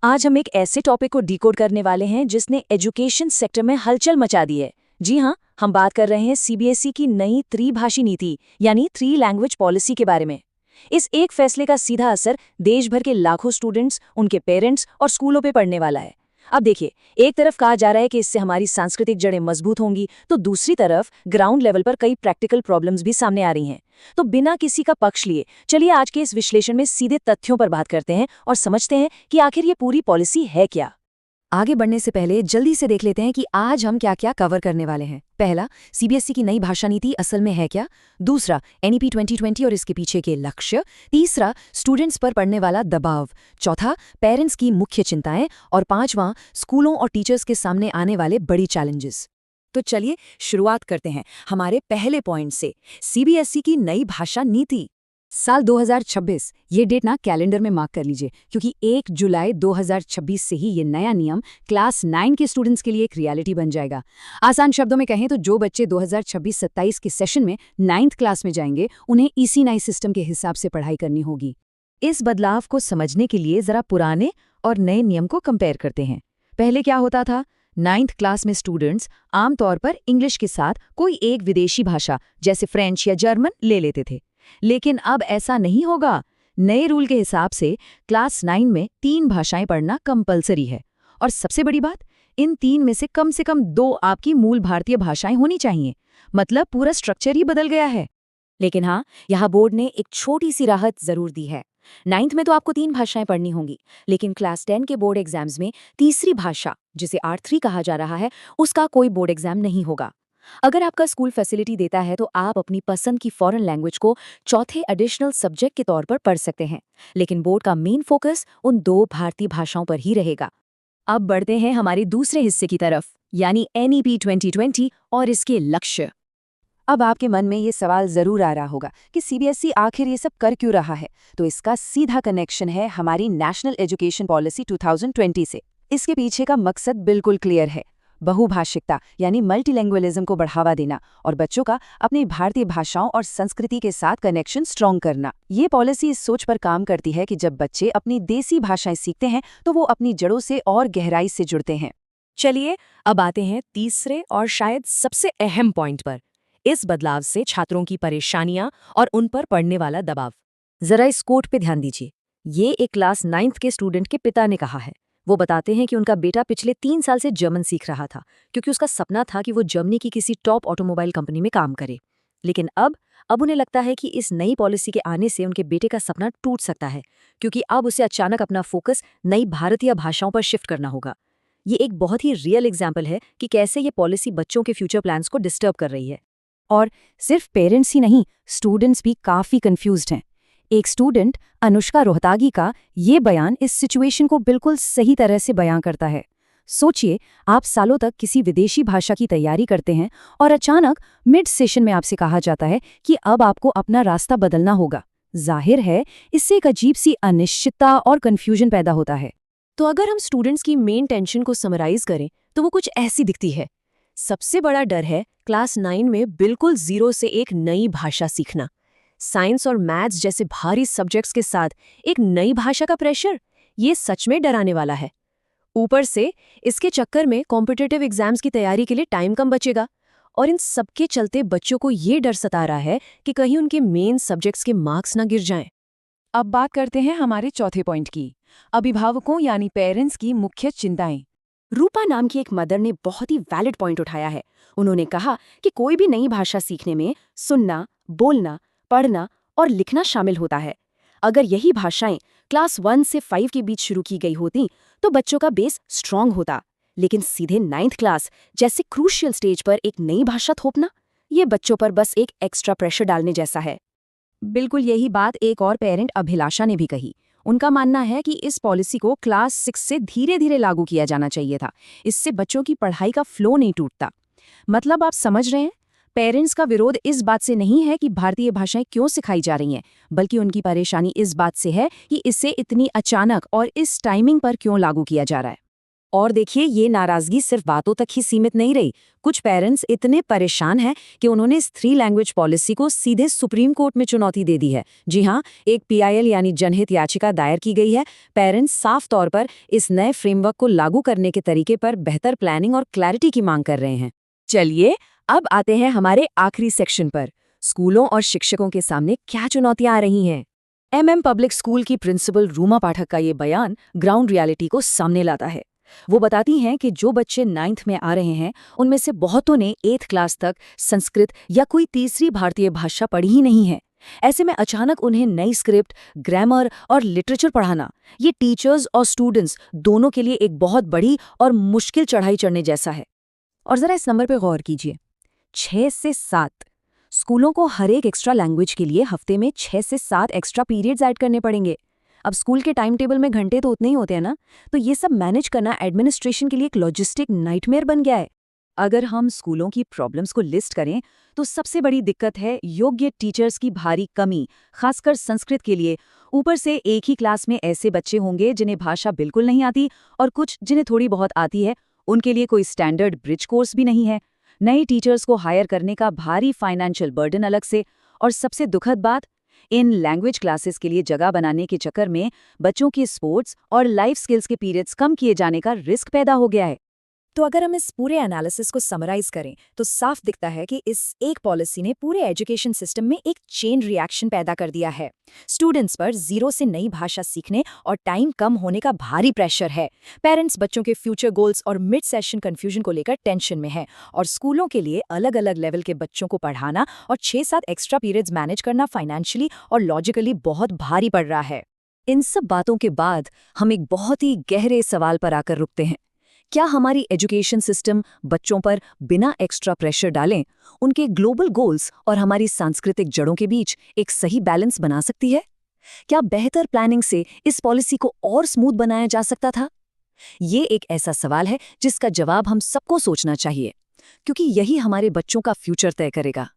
आज हम एक ऐसे टॉपिक को डिकोड करने वाले हैं जिसने एजुकेशन सेक्टर में हलचल मचा दी है। जी हाँ, हम बात कर रहे हैं सीबीएसई की नई त्रिभाषी नीति यानी 3 लैंग्वेज पॉलिसी के बारे में। इस एक फैसले का सीधा असर देश भर के लाखों स्टूडेंट्स, उनके पेरेंट्स और स्कूलों पे पड़ने वाला है। अब देखिए, एक तरफ कहा जा रहा है कि इससे हमारी सांस्कृतिक जड़ें मजबूत होंगी, तो दूसरी तरफ ग्राउंड लेवल पर कई प्रैक्टिकल प्रॉब्लम्स भी सामने आ रही हैं। तो बिना किसी का पक्ष लिए चलिए आज के इस विश्लेषण में सीधे तथ्यों पर बात करते हैं और समझते हैं कि आखिर ये पूरी पॉलिसी है क्या। आगे बढ़ने से पहले जल्दी से देख लेते हैं कि आज हम क्या क्या कवर करने वाले हैं। पहला, सीबीएसई की नई भाषा नीति असल में है क्या। दूसरा, एनईपी 2020 और इसके पीछे के लक्ष्य। तीसरा, स्टूडेंट्स पर पड़ने वाला दबाव। चौथा, पेरेंट्स की मुख्य चिंताएं। और पांचवां, स्कूलों और टीचर्स के सामने आने वाले बड़ी चैलेंजेस। तो चलिए शुरुआत करते हैं हमारे पहले पॉइंट से, सीबीएसई की नई भाषा नीति। साल 2026, ये डेट ना कैलेंडर में मार्क कर लीजिए, क्योंकि 1 जुलाई 2026 से ही ये नया नियम क्लास 9 के स्टूडेंट्स के लिए एक रियलिटी बन जाएगा। आसान शब्दों में कहें तो जो बच्चे 2026-27 के सेशन में 9th क्लास में जाएंगे, उन्हें इसी नए सिस्टम के हिसाब से पढ़ाई करनी होगी। इस बदलाव को समझने के लिए जरा पुराने और नए नियम को कंपेयर करते हैं। पहले क्या होता था? 9th क्लास में स्टूडेंट्स आमतौर पर इंग्लिश के साथ कोई एक विदेशी भाषा जैसे फ्रेंच या जर्मन ले लेते थे। लेकिन अब ऐसा नहीं होगा। नए रूल के हिसाब से क्लास 9 में 3 भाषाएं पढ़ना कंपलसरी है। और सबसे बड़ी बात, इन 3 में से कम 2 आपकी मूल भारतीय भाषाएं होनी चाहिए। मतलब पूरा स्ट्रक्चर ही बदल गया है। लेकिन हाँ, यहाँ बोर्ड ने एक छोटी सी राहत जरूर दी है। 9th में तो आपको 3 भाषाएं पढ़नी होंगी, लेकिन क्लास 10 के बोर्ड एग्जाम्स में तीसरी भाषा, जिसे R3 कहा जा रहा है, उसका कोई बोर्ड एग्जाम नहीं होगा। अगर आपका स्कूल फैसिलिटी देता है तो आप अपनी पसंद की फॉरेन लैंग्वेज को चौथे एडिशनल सब्जेक्ट के तौर पर पढ़ सकते हैं, लेकिन बोर्ड का मेन फोकस उन 2 भारतीय भाषाओं पर ही रहेगा। अब बढ़ते हैं हमारे दूसरे हिस्से की तरफ, यानी एनईपी 2020 और इसके लक्ष्य। अब आपके मन में ये सवाल जरूर आ रहा होगा कि सीबीएसई आखिर ये सब कर क्यों रहा है। तो इसका सीधा कनेक्शन है हमारी नेशनल एजुकेशन पॉलिसी 2020 से। इसके पीछे का मकसद बिल्कुल क्लियर है, बहुभाषिकता यानी मल्टीलैंग्वेलिज्म को बढ़ावा देना और बच्चों का अपनी भारतीय भाषाओं और संस्कृति के साथ कनेक्शन स्ट्रॉन्ग करना। ये पॉलिसी इस सोच पर काम करती है कि जब बच्चे अपनी देसी भाषाएं सीखते हैं तो वो अपनी जड़ों से और गहराई से जुड़ते हैं। चलिए अब आते हैं तीसरे और शायद सबसे अहम पॉइंट पर, इस बदलाव से छात्रों की परेशानियां और उन पर पड़ने वाला दबाव। जरा इस कोट पे ध्यान दीजिए। ये एक क्लास 9th के स्टूडेंट के पिता ने कहा है। वो बताते हैं कि उनका बेटा पिछले 3 साल से जर्मन सीख रहा था, क्योंकि उसका सपना था कि वो जर्मनी की किसी टॉप ऑटोमोबाइल कंपनी में काम करे। लेकिन अब उन्हें लगता है कि इस नई पॉलिसी के आने से उनके बेटे का सपना टूट सकता है, क्योंकि अब उसे अचानक अपना फोकस नई भारतीय भाषाओं पर शिफ्ट करना होगा। ये एक बहुत ही रियल एग्जाम्पल है कि कैसे ये पॉलिसी बच्चों के फ्यूचर प्लान्स को डिस्टर्ब कर रही है। और सिर्फ पेरेंट्स ही नहीं, स्टूडेंट्स भी काफी कंफ्यूज्ड हैं। एक स्टूडेंट, अनुष्का रोहतागी, का ये बयान इस सिचुएशन को बिल्कुल सही तरह से बयां करता है। सोचिए, आप सालों तक किसी विदेशी भाषा की तैयारी करते हैं और अचानक मिड सेशन में आपसे कहा जाता है कि अब आपको अपना रास्ता बदलना होगा। जाहिर है, इससे एक अजीब सी अनिश्चितता और कन्फ्यूजन पैदा होता है। तो अगर हम स्टूडेंट्स की मेन टेंशन को समराइज करें तो वो कुछ ऐसी दिखती है। सबसे बड़ा डर है क्लास 9 में बिल्कुल जीरो से एक नई भाषा सीखना। साइंस और मैथ्स जैसे भारी सब्जेक्ट्स के साथ एक नई भाषा का प्रेशर, ये सच में डराने वाला है। ऊपर से इसके चक्कर में कॉम्पिटिटिव एग्जाम्स की तैयारी के लिए टाइम कम बचेगा, और इन सबके चलते बच्चों को ये डर सता रहा है कि कहीं उनके मेन सब्जेक्ट्स के मार्क्स ना गिर जाएं। अब बात करते हैं हमारे चौथे पॉइंट की, अभिभावकों यानी पेरेंट्स की मुख्य चिंताएं। रूपा नाम की एक मदर ने बहुत ही वैलिड पॉइंट उठाया है। उन्होंने कहा कि कोई भी नई भाषा सीखने में सुनना, बोलना, पढ़ना और लिखना शामिल होता है। अगर यही भाषाएं क्लास 1 से 5 के बीच शुरू की गई होती तो बच्चों का बेस स्ट्रांग होता, लेकिन सीधे 9th क्लास जैसे क्रूशियल स्टेज पर एक नई भाषा थोपना, ये बच्चों पर बस एक एक्स्ट्रा प्रेशर डालने जैसा है। बिल्कुल यही बात एक और पेरेंट अभिलाषा ने भी कही। उनका मानना है कि इस पॉलिसी को क्लास 6 से धीरे धीरे लागू किया जाना चाहिए था। इससे बच्चों की पढ़ाई का फ्लो नहीं टूटता। मतलब आप समझ रहे हैं, पेरेंट्स का विरोध इस बात से नहीं है कि भारतीय भाषाएं क्यों सिखाई जा रही हैं, बल्कि उनकी परेशानी इस बात से है कि इसे इतनी अचानक और इस टाइमिंग पर क्यों लागू किया जा रहा है। और देखिए, ये नाराजगी सिर्फ बातों तक ही सीमित नहीं रही। कुछ पेरेंट्स इतने परेशान हैं कि उन्होंने इस 3 लैंग्वेज पॉलिसी को सीधे सुप्रीम कोर्ट में चुनौती दे दी है। जी हाँ, एक PIL यानी जनहित याचिका दायर की गई है। पेरेंट्स साफ तौर पर इस नए फ्रेमवर्क को लागू करने के तरीके पर बेहतर प्लानिंग और क्लैरिटी की मांग कर रहे हैं। चलिए, अब आते हैं हमारे आखिरी सेक्शन पर। स्कूलों और शिक्षकों के सामने क्या चुनौतियां आ रही हैं? MM पब्लिक स्कूल की प्रिंसिपल रूमा पाठक का ये बयान ग्राउंड रियलिटी को सामने लाता है। वो बताती हैं कि जो बच्चे 9th में आ रहे हैं, उनमें से बहुतों ने 8th क्लास तक संस्कृत या कोई तीसरी भारतीय भाषा पढ़ी ही नहीं है। ऐसे में अचानक उन्हें नई स्क्रिप्ट, ग्रामर और लिटरेचर पढ़ाना, ये टीचर्स और स्टूडेंट्स दोनों के लिए एक बहुत बड़ी और मुश्किल चढ़ाई चढ़ने जैसा है। और ज़रा इस नंबर पर गौर कीजिए, 6 से 7। स्कूलों को हर एक एक्स्ट्रा लैंग्वेज के लिए हफ्ते में 6 से 7 एक्स्ट्रा पीरियड्स ऐड करने पड़ेंगे। अब स्कूल के टाइम टेबल में घंटे तो उतने ही होते हैं ना, तो ये सब मैनेज करना एडमिनिस्ट्रेशन के लिए एक लॉजिस्टिक नाइटमेयर बन गया है। अगर हम स्कूलों की प्रॉब्लम्स को लिस्ट करें तो सबसे बड़ी दिक्कत है योग्य टीचर्स की भारी कमी, खासकर संस्कृत के लिए। ऊपर से एक ही क्लास में ऐसे बच्चे होंगे जिन्हें भाषा बिल्कुल नहीं आती और कुछ जिन्हें थोड़ी बहुत आती है। उनके लिए कोई स्टैंडर्ड ब्रिज कोर्स भी नहीं है। नए टीचर्स को हायर करने का भारी फाइनेंशियल बर्डन अलग से। और सबसे दुखद बात, इन लैंग्वेज क्लासेस के लिए जगह बनाने के चक्कर में बच्चों के स्पोर्ट्स और लाइफ स्किल्स के पीरियड्स कम किए जाने का रिस्क पैदा हो गया है। तो अगर हम इस पूरे एनालिसिस को समराइज करें तो साफ दिखता है कि इस एक पॉलिसी ने पूरे एजुकेशन सिस्टम में एक चेन रिएक्शन पैदा कर दिया है। स्टूडेंट्स पर जीरो से नई भाषा सीखने और टाइम कम होने का भारी प्रेशर है। पेरेंट्स बच्चों के फ्यूचर गोल्स और मिड सेशन कन्फ्यूजन को लेकर टेंशन में है। और स्कूलों के लिए अलग अलग लेवल के बच्चों को पढ़ाना और 6-7 एक्स्ट्रा पीरियड्स मैनेज करना फाइनेंशियली और लॉजिकली बहुत भारी पड़ रहा है। इन सब बातों के बाद हम एक बहुत ही गहरे सवाल पर आकर रुकते हैं। क्या हमारी एजुकेशन सिस्टम बच्चों पर बिना एक्स्ट्रा प्रेशर डालें उनके ग्लोबल गोल्स और हमारी सांस्कृतिक जड़ों के बीच एक सही बैलेंस बना सकती है? क्या बेहतर प्लानिंग से इस पॉलिसी को और स्मूथ बनाया जा सकता था? ये एक ऐसा सवाल है जिसका जवाब हम सबको सोचना चाहिए, क्योंकि यही हमारे बच्चों का फ्यूचर तय करेगा।